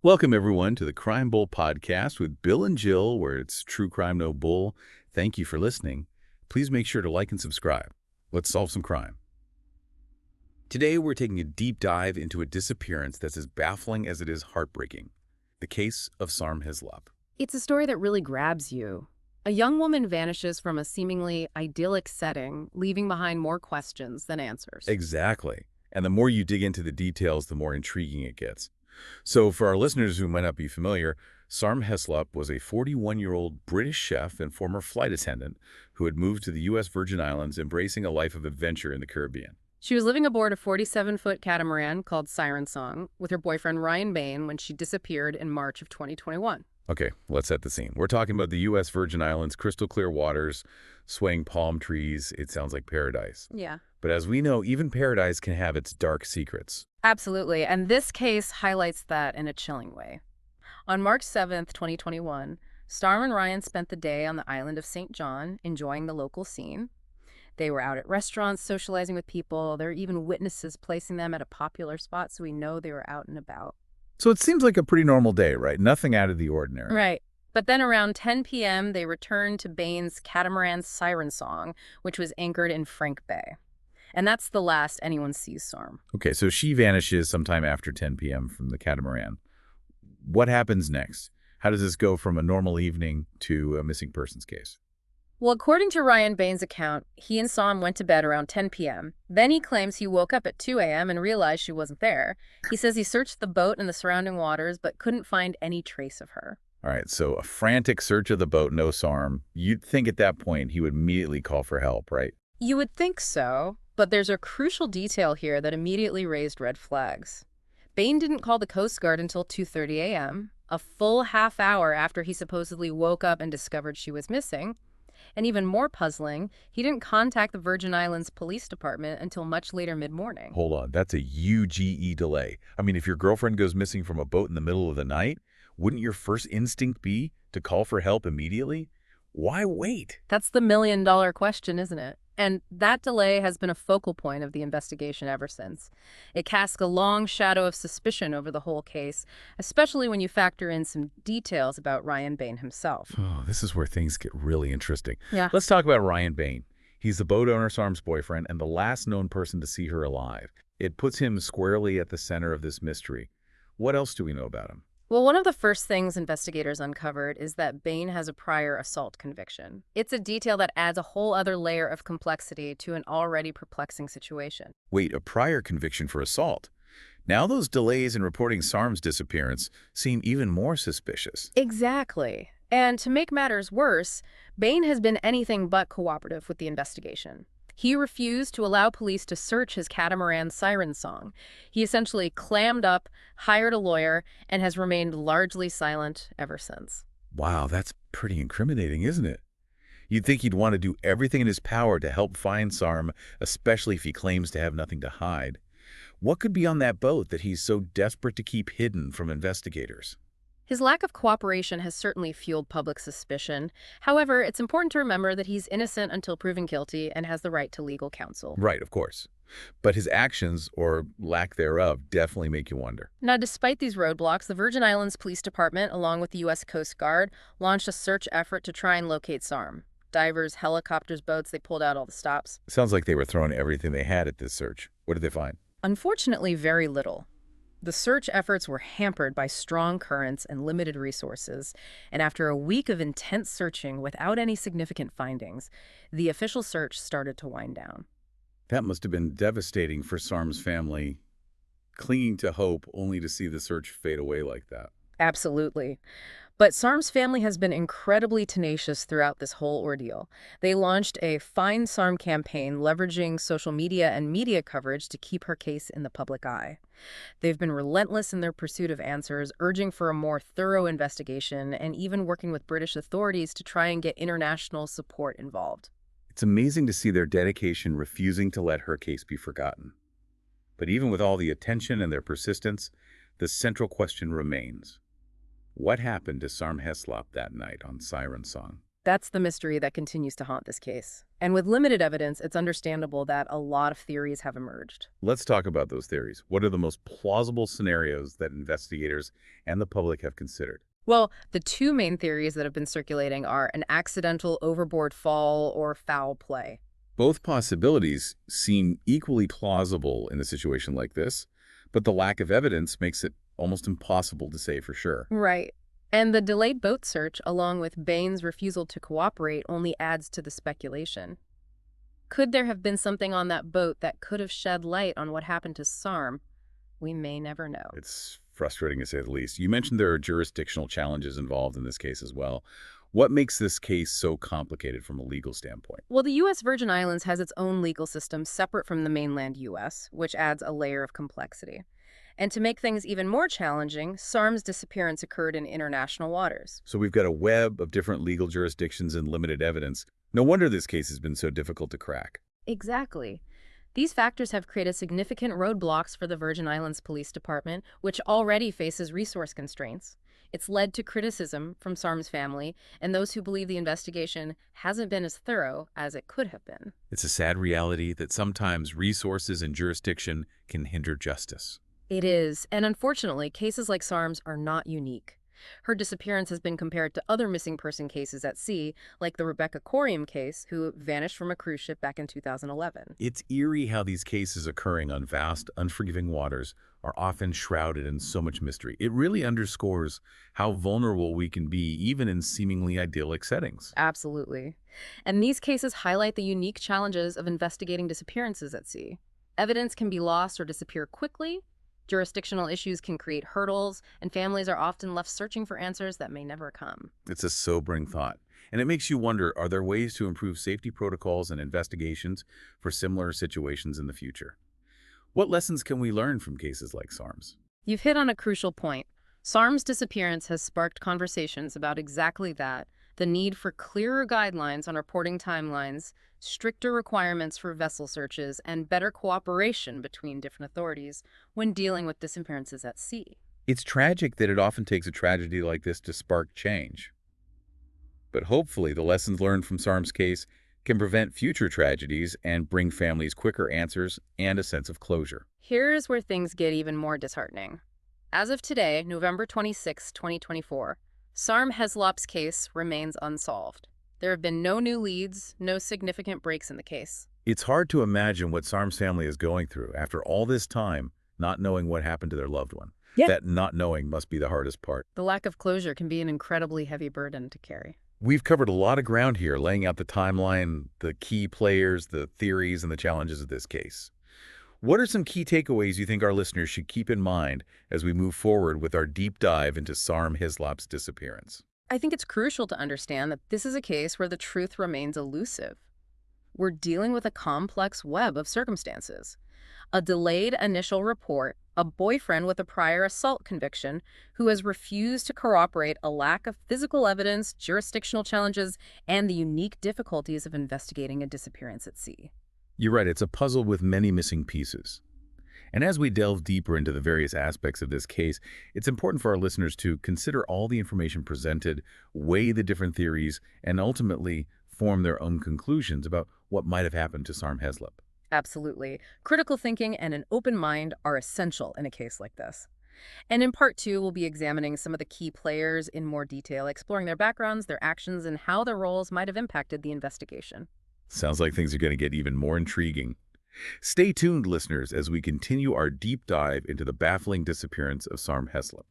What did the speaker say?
Welcome, everyone, to the Crime Bull podcast with Bill and Jill, where it's true crime, no bull. Thank you for listening. Please make sure to like and subscribe. Let's solve some crime. Today, we're taking a deep dive into a disappearance that's as baffling as it is heartbreaking. The case of Sarm Heslop. It's a story that really grabs you. A young woman vanishes from a seemingly idyllic setting, leaving behind more questions than answers. Exactly. And the more you dig into the details, the more intriguing it gets. So for our listeners who might not be familiar, Sarm Heslop was a 41-year-old British chef and former flight attendant who had moved to the U.S. Virgin Islands, embracing a life of adventure in the Caribbean. She was living aboard a 47-foot catamaran called Siren Song with her boyfriend Ryan Bain when she disappeared in March of 2021. Okay, let's set the scene. We're talking about the U.S. Virgin Islands, crystal clear waters, swaying palm trees. It sounds like paradise. Yeah. But as we know, even paradise can have its dark secrets. Absolutely, and this case highlights that in a chilling way. On March 7th, 2021, Sarm and Ryan spent the day on the island of St. John, enjoying the local scene. They were out at restaurants, socializing with people. There are even witnesses placing them at a popular spot, so we know they were out and about. So it seems like a pretty normal day, right? Nothing out of the ordinary. Right. But then around 10 p.m., they returned to Bain's catamaran Siren Song, which was anchored in Frank Bay. And that's the last anyone sees Sarm. Okay, so she vanishes sometime after 10 p.m. from the catamaran. What happens next? How does this go from a normal evening to a missing persons case? Well, according to Ryan Bain's account, he and Sarm went to bed around 10 p.m. Then he claims he woke up at 2 a.m. and realized she wasn't there. He says he searched the boat and the surrounding waters, but couldn't find any trace of her. All right, so a frantic search of the boat, no Sarm. You'd think at that point he would immediately call for help, right? You would think so, but there's a crucial detail here that immediately raised red flags. Bain didn't call the Coast Guard until 2:30 a.m., a full half hour after he supposedly woke up and discovered she was missing. And even more puzzling, he didn't contact the Virgin Islands Police Department until much later mid-morning. Hold on, that's a UGE delay. I mean, if your girlfriend goes missing from a boat in the middle of the night, wouldn't your first instinct be to call for help immediately? Why wait? That's the million-dollar question, isn't it? And that delay has been a focal point of the investigation ever since. It casts a long shadow of suspicion over the whole case, especially when you factor in some details about Ryan Bain himself. Oh, this is where things get really interesting. Yeah. Let's talk about Ryan Bain. He's the boat owner Sarm's boyfriend and the last known person to see her alive. It puts him squarely at the center of this mystery. What else do we know about him? Well, one of the first things investigators uncovered is that Bain has a prior assault conviction. It's a detail that adds a whole other layer of complexity to an already perplexing situation. Wait, a prior conviction for assault? Now those delays in reporting Sarm's disappearance seem even more suspicious. Exactly. And to make matters worse, Bain has been anything but cooperative with the investigation. He refused to allow police to search his catamaran Siren Song. He essentially clammed up, hired a lawyer, and has remained largely silent ever since. Wow, that's pretty incriminating, isn't it? You'd think he'd want to do everything in his power to help find Sarm, especially if he claims to have nothing to hide. What could be on that boat that he's so desperate to keep hidden from investigators? His lack of cooperation has certainly fueled public suspicion. However, it's important to remember that he's innocent until proven guilty and has the right to legal counsel. Right, of course. But his actions, or lack thereof, definitely make you wonder. Now, despite these roadblocks, the Virgin Islands Police Department, along with the U.S. Coast Guard, launched a search effort to try and locate Sarm. Divers, helicopters, boats, they pulled out all the stops. Sounds like they were throwing everything they had at this search. What did they find? Unfortunately, very little. The search efforts were hampered by strong currents and limited resources, and after a week of intense searching without any significant findings, the official search started to wind down. That must have been devastating for Sarm's family, clinging to hope only to see the search fade away like that. Absolutely. But Sarm's family has been incredibly tenacious throughout this whole ordeal. They launched a Find Sarm campaign leveraging social media and media coverage to keep her case in the public eye. They've been relentless in their pursuit of answers, urging for a more thorough investigation, and even working with British authorities to try and get international support involved. It's amazing to see their dedication refusing to let her case be forgotten. But even with all the attention and their persistence, the central question remains. What happened to Sarm Heslop that night on Siren Song? That's the mystery that continues to haunt this case. And with limited evidence, it's understandable that a lot of theories have emerged. Let's talk about those theories. What are the most plausible scenarios that investigators and the public have considered? Well, the two main theories that have been circulating are an accidental overboard fall or foul play. Both possibilities seem equally plausible in a situation like this, but the lack of evidence makes it almost impossible to say for sure. Right. And the delayed boat search, along with Bain's refusal to cooperate, only adds to the speculation. Could there have been something on that boat that could have shed light on what happened to Sarm? We may never know. It's frustrating to say the least. You mentioned there are jurisdictional challenges involved in this case as well. What makes this case so complicated from a legal standpoint? Well, the U.S. Virgin Islands has its own legal system separate from the mainland U.S., which adds a layer of complexity. And to make things even more challenging, Sarm's disappearance occurred in international waters. So we've got a web of different legal jurisdictions and limited evidence. No wonder this case has been so difficult to crack. Exactly. These factors have created significant roadblocks for the Virgin Islands Police Department, which already faces resource constraints. It's led to criticism from Sarm's family and those who believe the investigation hasn't been as thorough as it could have been. It's a sad reality that sometimes resources and jurisdiction can hinder justice. It is, and unfortunately, cases like Sarm's are not unique. Her disappearance has been compared to other missing person cases at sea, like the Rebecca Corium case, who vanished from a cruise ship back in 2011. It's eerie how these cases occurring on vast, unforgiving waters are often shrouded in so much mystery. It really underscores how vulnerable we can be, even in seemingly idyllic settings. Absolutely. And these cases highlight the unique challenges of investigating disappearances at sea. Evidence can be lost or disappear quickly. Jurisdictional issues can create hurdles, and families are often left searching for answers that may never come. It's a sobering thought. And it makes you wonder, are there ways to improve safety protocols and investigations for similar situations in the future? What lessons can we learn from cases like Sarm's? You've hit on a crucial point. Sarm's disappearance has sparked conversations about exactly that, the need for clearer guidelines on reporting timelines, stricter requirements for vessel searches, and better cooperation between different authorities when dealing with disappearances at sea. It's tragic that it often takes a tragedy like this to spark change. But hopefully the lessons learned from Sarm's case can prevent future tragedies and bring families quicker answers and a sense of closure. Here's where things get even more disheartening. As of today, November 26, 2024, Sarm Heslop's case remains unsolved. There have been no new leads, no significant breaks in the case. It's hard to imagine what Sarm's family is going through after all this time, not knowing what happened to their loved one. Yeah. That not knowing must be the hardest part. The lack of closure can be an incredibly heavy burden to carry. We've covered a lot of ground here, laying out the timeline, the key players, the theories, and the challenges of this case. What are some key takeaways you think our listeners should keep in mind as we move forward with our deep dive into Sarm Heslop's disappearance? I think it's crucial to understand that this is a case where the truth remains elusive. We're dealing with a complex web of circumstances. A delayed initial report, a boyfriend with a prior assault conviction who has refused to corroborate, a lack of physical evidence, jurisdictional challenges, and the unique difficulties of investigating a disappearance at sea. You're right, it's a puzzle with many missing pieces. And as we delve deeper into the various aspects of this case, it's important for our listeners to consider all the information presented, weigh the different theories, and ultimately form their own conclusions about what might have happened to Sarm Heslop. Absolutely. Critical thinking and an open mind are essential in a case like this. And in part 2, we'll be examining some of the key players in more detail, exploring their backgrounds, their actions, and how their roles might have impacted the investigation. Sounds like things are going to get even more intriguing. Stay tuned, listeners, as we continue our deep dive into the baffling disappearance of Sarm Heslop.